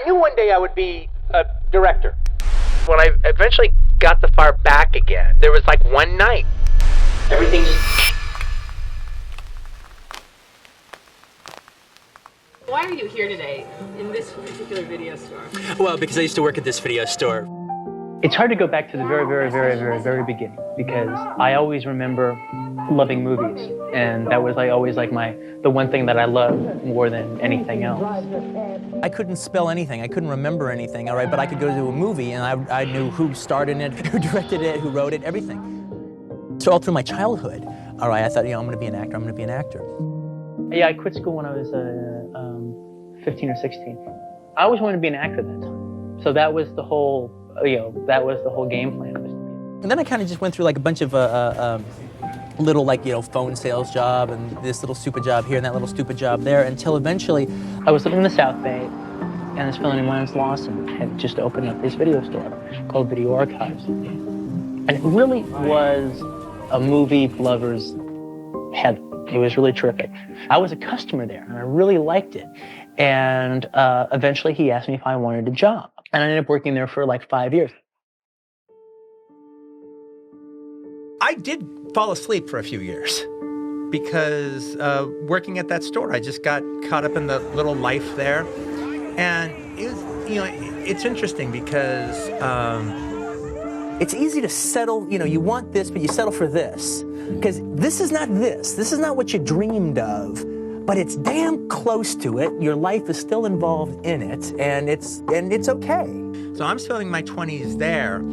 knew one day I would be a director. When I eventually got the fire back again, there was like one night. Everything just... Why are you here today in this particular video store? Well, because I used to work at this video store. It's hard to go back to the very beginning because I always remember loving movies, and that was always the one thing that I loved more than anything else. I couldn't spell anything, I couldn't remember anything, all right, but I could go to a movie and I knew who starred in it, who directed it, who wrote it, everything. So all through my childhood, all right, I thought, I'm gonna be an actor, I'm gonna be an actor. Yeah, I quit school when I was 15 or 16. I always wanted to be an actor at that time. So that was the whole, that was the whole game plan. And then I kind of just went through a bunch of little phone sales job and this little stupid job here and that little stupid job there until eventually I was living in the South Bay, and this fellow named Lance Lawson had just opened up this video store called Video Archives. And it really was a movie lover's heaven. It was really terrific. I was a customer there, and I really liked it. And eventually he asked me if I wanted a job. And I ended up working there for 5 years. I did fall asleep for a few years because working at that store, I just got caught up in the little life there. And it was, it's interesting because it's easy to settle, you want this, but you settle for this. Because this is not this. This is not what you dreamed of, but it's damn close to it. Your life is still involved in it, and it's okay. So I'm spending my 20s there,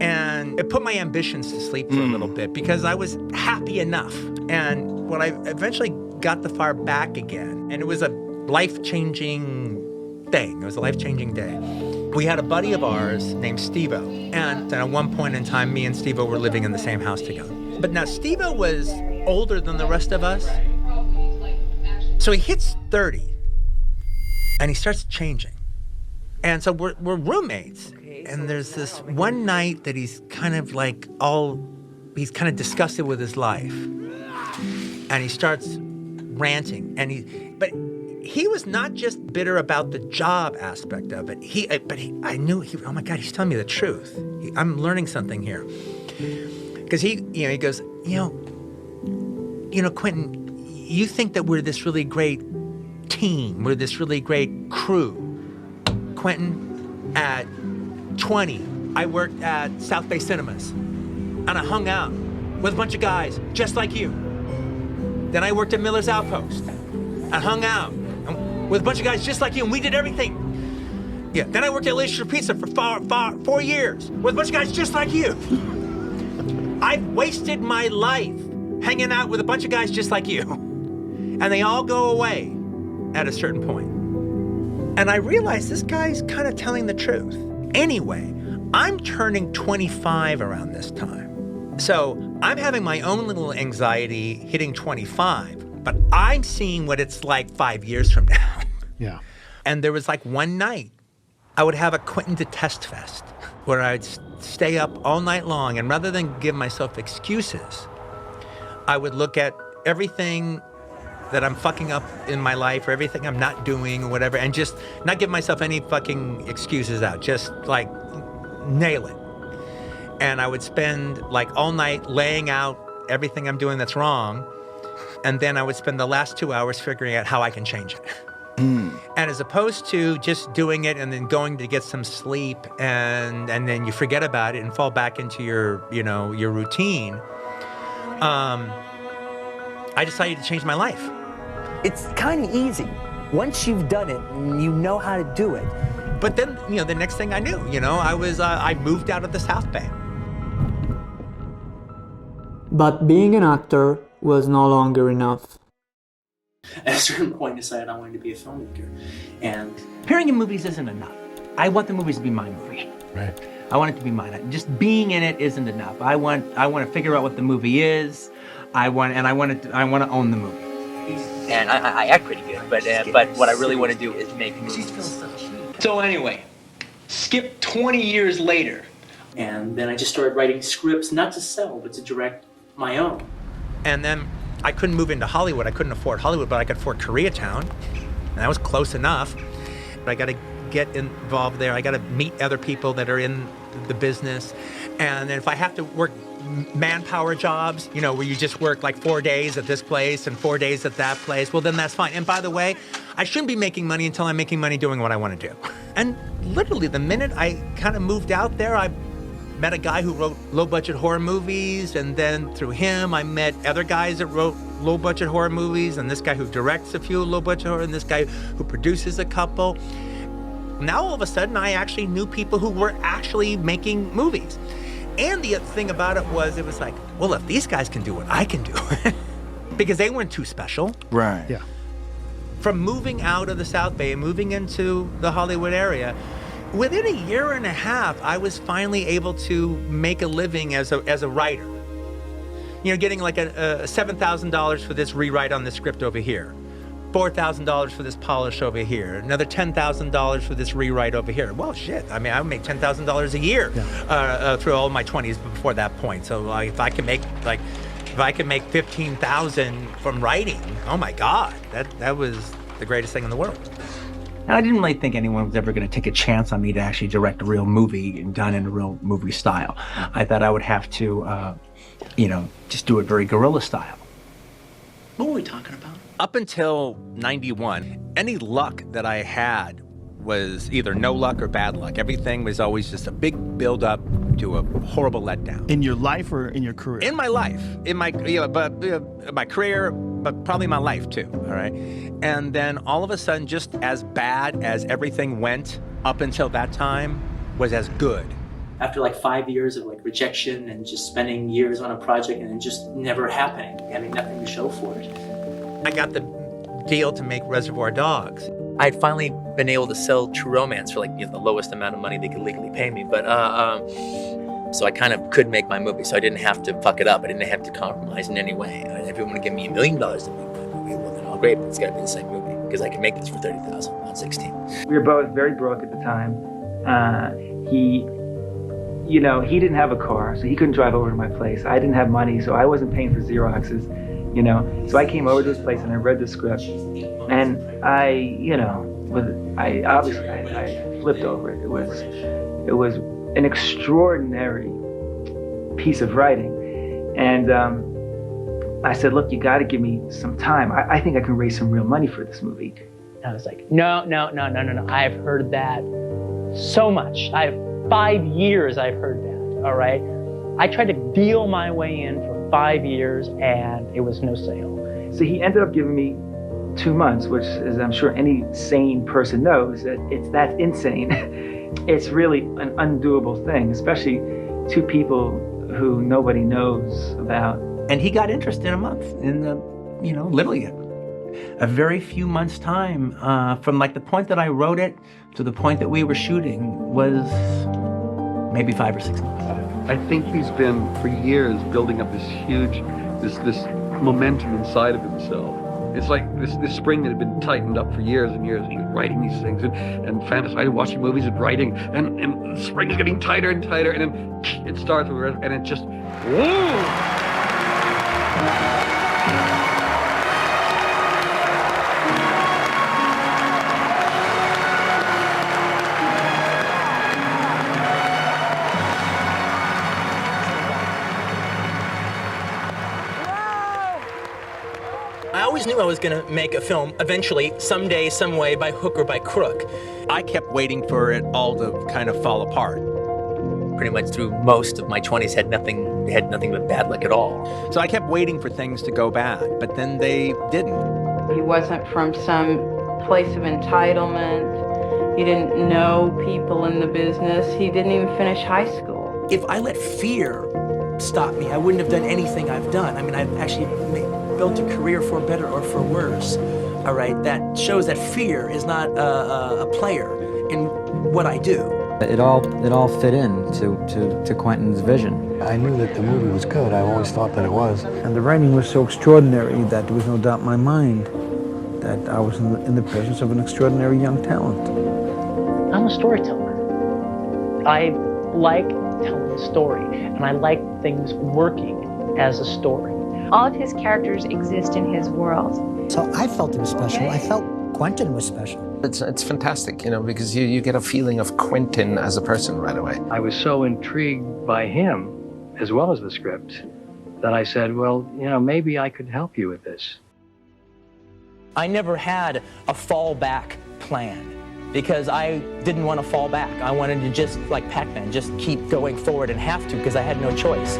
and it put my ambitions to sleep for a little bit because I was happy enough. And when I eventually got the fire back again, and it was a life-changing thing. It was a life-changing day. We had a buddy of ours named Steve-O, and at one point in time, me and Steve-O were living in the same house together. But now Steve-O was older than the rest of us, so he hits 30, and he starts changing. And so we're roommates, and there's this one night that he's kind of he's kind of disgusted with his life, and he starts ranting, but he was not just bitter about the job aspect of it. I knew oh my God, he's telling me the truth. I'm learning something here. Because he goes, Quentin, you think that we're this really great team, we're this really great crew. Quentin, at 20, I worked at South Bay Cinemas, and I hung out with a bunch of guys just like you. Then I worked at Miller's Outpost. I hung out with a bunch of guys just like you, and we did everything. Yeah. Then I worked at Leisure Pizza for 4 years with a bunch of guys just like you. I've wasted my life hanging out with a bunch of guys just like you. And they all go away at a certain point. And I realized this guy's kind of telling the truth. Anyway, I'm turning 25 around this time. So I'm having my own little anxiety hitting 25, but I'm seeing what it's like 5 years from now. Yeah. And there was one night, I would have a Quentin Detest Fest where I'd stay up all night long, and rather than give myself excuses, I would look at everything that I'm fucking up in my life or everything I'm not doing or whatever, and just not give myself any fucking excuses out, just nail it. And I would spend all night laying out everything I'm doing that's wrong, and then I would spend the last 2 hours figuring out how I can change it. And as opposed to just doing it and then going to get some sleep and then you forget about it and fall back into your routine, I decided to change my life. It's kind of easy. Once you've done it, you know how to do it. But then, the next thing I knew, I moved out of the South Bay. But being an actor was no longer enough. At a certain point, I decided I wanted to be a filmmaker. And appearing in movies isn't enough. I want the movies to be my movie. Right. I want it to be mine. Just being in it isn't enough. I want to figure out what the movie is. I want to own the movie. And I act pretty good, but what I really want to do is make movies. So anyway, skip 20 years later, and then I just started writing scripts, not to sell, but to direct my own. And then I couldn't move into Hollywood. I couldn't afford Hollywood, but I could afford Koreatown, and that was close enough. But I got to get involved there. I got to meet other people that are in the business. And if I have to work manpower jobs, you know, where you just work like 4 days at this place and 4 days at that place, well, then that's fine. And by the way, I shouldn't be making money until I'm making money doing what I want to do. And literally the minute I kind of moved out there, I met a guy who wrote low-budget horror movies, and then through him, I met other guys that wrote low-budget horror movies, and this guy who directs a few low-budget horror, and this guy who produces a couple. Now, all of a sudden, I actually knew people who were actually making movies. And the other thing about it was like, well, if these guys can do it, I can do it. Because they weren't too special. Right. Yeah. From moving out of the South Bay and moving into the Hollywood area, within a year and a half, I was finally able to make a living as a writer. You know, getting like a $7,000 for this rewrite on this script over here, $4,000 for this polish over here, another $10,000 for this rewrite over here. Well, shit, I mean, I would make $10,000 a year through all my 20s before that point. So if I can make $15,000 from writing, oh my God, that was the greatest thing in the world. And I didn't really think anyone was ever going to take a chance on me to actually direct a real movie and done in a real movie style. I thought I would have to, just do it very guerrilla style. What were we talking about? Up until 91, any luck that I had was either no luck or bad luck. Everything was always just a big build-up to a horrible letdown. In your life or in your career? In my life, my career, but probably my life too, all right? And then all of a sudden, just as bad as everything went up until that time was as good. After like 5 years of like rejection and just spending years on a project and it just never happening, having nothing to show for it. I got the deal to make Reservoir Dogs. I'd finally been able to sell True Romance for like the lowest amount of money they could legally pay me, but so I kind of could make my movie, so I didn't have to fuck it up. I didn't have to compromise in any way. If you want to give me $1 million to make my movie, well then, oh great, but it's got to be the same movie because I can make this for $30,000, not $16,000. We were both very broke at the time. He didn't have a car, so he couldn't drive over to my place. I didn't have money, so I wasn't paying for Xeroxes, So I came over to his place and I read the script, and I flipped over it. It was an extraordinary piece of writing, and I said, look, you got to give me some time. I think I can raise some real money for this movie. And I was like, no. I've heard that so much. 5 years I've heard that, all right? I tried to deal my way in for 5 years and it was no sale. So he ended up giving me 2 months, which, as I'm sure any sane person knows, that's insane. It's really an undoable thing, especially two people who nobody knows about. And he got interest in a month, literally a very few months' time, from like the point that I wrote it to the point that we were shooting was maybe 5 or 6 months. I think he's been for years building up this huge, this momentum inside of himself. It's like this spring that had been tightened up for years and years, and he was writing these things and fantasizing, watching movies and writing, and the spring is getting tighter and tighter, and then it starts with, and it just, whoa! I always knew I was gonna make a film eventually, someday, some way, by hook or by crook. I kept waiting for it all to kind of fall apart. Pretty much through most of my 20s had nothing but bad luck at all. So I kept waiting for things to go bad, but then they didn't. He wasn't from some place of entitlement. He didn't know people in the business. He didn't even finish high school. If I let fear stop me, I wouldn't have done anything I've done. I mean, I've actually built a career for better or for worse, all right? That shows that fear is not a player in what I do. It all fit in to Quentin's vision. I knew that the movie was good. I always thought that it was. And the writing was so extraordinary that there was no doubt in my mind that I was in the presence of an extraordinary young talent. I'm a storyteller. I like telling a story, and I like things working as a story. All of his characters exist in his world. So I felt it was special. I felt Quentin was special. It's fantastic, you know, because you get a feeling of Quentin as a person right away. I was so intrigued by him, as well as the script, that I said, well, you know, maybe I could help you with this. I never had a fallback plan because I didn't want to fall back. I wanted to just, like Pac-Man, just keep going forward and have to because I had no choice.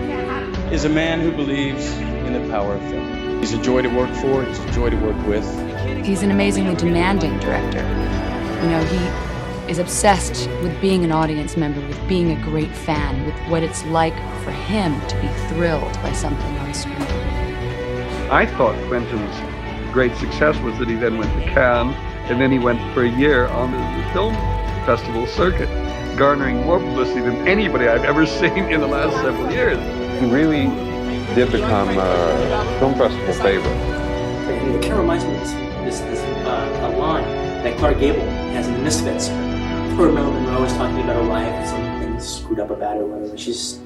Is a man who believes in the power of film. He's a joy to work for, he's a joy to work with. He's an amazingly demanding director. You know, he is obsessed with being an audience member, with being a great fan, with what it's like for him to be thrilled by something on screen. I thought Quentin's great success was that he then went to Cannes, and then he went for a year on the film festival circuit, garnering more publicity than anybody I've ever seen in the last several years. He really did become a film festival favorite. It kind of reminds me of this line that Clark Gable has in The Misfits, where Marilyn Monroe is talking about her life and something screwed up about her or whatever. She's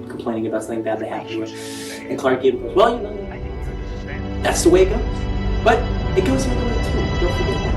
complaining about something bad that happened to her. And Clark Gable goes, well, you know, that's the way it goes. But it goes the other way too. Don't forget that.